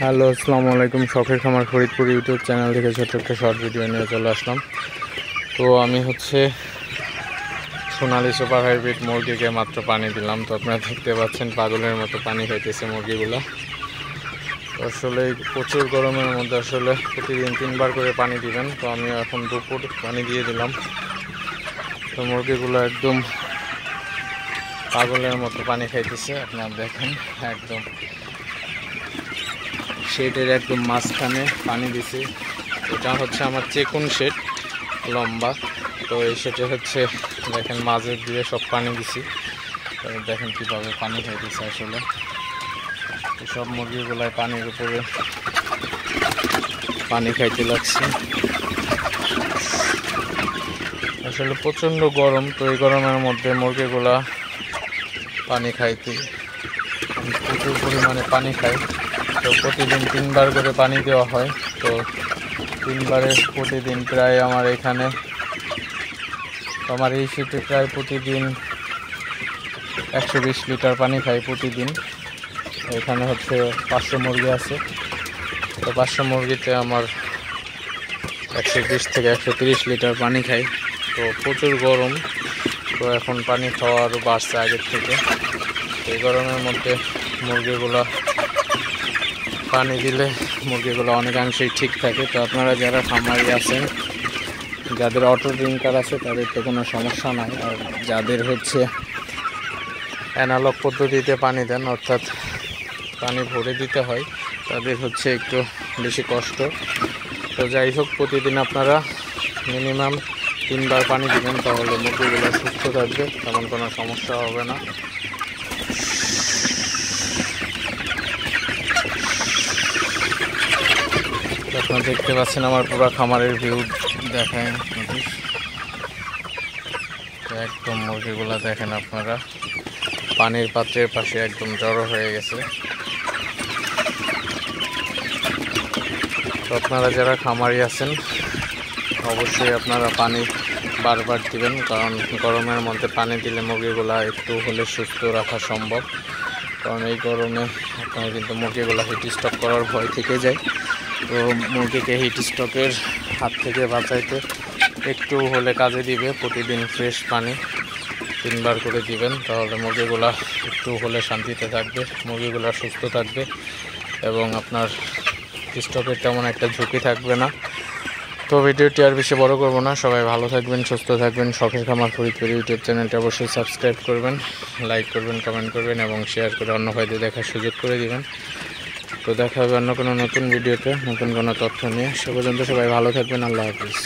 Hello, আসসালামু আলাইকুম। শখের খামার ফরিদপুর ইউটিউব চ্যানেল থেকে ছোট্ট একটা শর্ট ভিডিও নিয়ে চলে আসলাম। তো আমি সোনালি সুপার হাইব্রিড মুরগিকে মাত্র পানি দিলাম। তো আপনারা দেখতে পাচ্ছেন পাগলের মতো পানি খাইতেছে মুরগিগুলো। তো আসলে প্রচুর গরমের মধ্যে আসলে প্রতিদিন 3বার করে পানি দিবেন। তো আমি এখন দুপুর পানি দিয়ে দিলাম। তো মুরগিগুলো একদম পাগলের মতো পানি খাইতেছে। আপনারা দেখেন একদম শেডের একদম মাঝখানে পানি দিছি। এটা হচ্ছে আমার চেকুন শেড, লম্বা। তো এই শেডে দেখেন মাঝে দিয়ে সব পানি দিছি। দেখেন কীভাবে পানি খাইতেছে। আসলে সব মুরগিগুলাই পানির উপরে পানি খাইতে লাগছে। আসলে প্রচণ্ড গরম। তো এই গরমের মধ্যে মুরগিগুলা পানি খাইতে প্রচুর পরিমাণে পানি খায়। তো প্রতিদিন 3বার করে পানি দেওয়া হয়। তো 3বারে প্রতিদিন প্রায় আমার এই শীতে প্রায় প্রতিদিন 120 লিটার পানি খাই প্রতিদিন। এখানে 500 মুরগি আছে। তো 500 মুরগিতে আমার 120 থেকে 130 লিটার পানি খাই। তো প্রচুর গরম। তো এখন পানি খাওয়া আরও বাড়ছে আগের থেকে। এই গরমের মধ্যে মুরগিগুলো পানি দিলে মুরগিগুলো অনেকাংশেই ঠিক থাকে। তো আপনারা যারা খামারি আছেন, যাদের অটো ড্রিঙ্কার আছে, তাদের তো কোনো সমস্যা নাই। আর যাদের অ্যানালগ পদ্ধতিতে পানি দেন, অর্থাৎ পানি ভরে দিতে হয়, তাদের একটু বেশি কষ্ট। তো যাই হোক, প্রতিদিন আপনারা মিনিমাম 3বার পানি দিবেন, তাহলে মুরগিগুলো সুস্থ থাকবে, তেমন কোনো সমস্যা হবে না। আপনারা দেখতে পাচ্ছেন আমার পুরো খামারের ভিউ দেখায়। একদম মুরগিগুলো দেখেন আপনারা পানির পাত্রের পাশে একদম জড়ো হয়ে গেছে। তো আপনারা যারা খামারি আছেন, অবশ্যই আপনারা পানি বারবার দিবেন, কারণ গরমের মধ্যে পানি দিলে মুরগিগুলা একটু হলে সুস্থ রাখা সম্ভব। কারণ এই গরমে আপনারা কিন্তু মুরগিগুলা হিট স্ট্রোক করার ভয় থেকে যায়। তো মুরগিকে হিট স্ট্রোকের হাত থেকে বাঁচাইতে একটু হলে কাজে দিবে প্রতিদিন ফ্রেশ পানি 3বার করে দিবেন, তাহলে মুরগিগুলা একটু হলে শান্তিতে থাকবে, মুরগিগুলা সুস্থ থাকবে এবং আপনার স্ট্রোকের তেমন একটা ঝুঁকি থাকবে না। তো ভিডিওটি আর বেশি বড় করব না। সবাই ভালো থাকবেন, সুস্থ থাকবেন। শখের খামার ফরিদপুর ইউটিউব চ্যানেলটি অবশ্যই সাবস্ক্রাইব করবেন, লাইক করবেন, কমেন্ট করবেন এবং শেয়ার করে অন্য ভাইদের দেখার সুযোগ করে দিবেন। তো দেখা হবে অন্য কোনো নতুন ভিডিওতে, নতুন কোনো তথ্য নিয়ে। সে পর্যন্ত সবাই ভালো থাকবেন। আল্লাহ হাফিজ।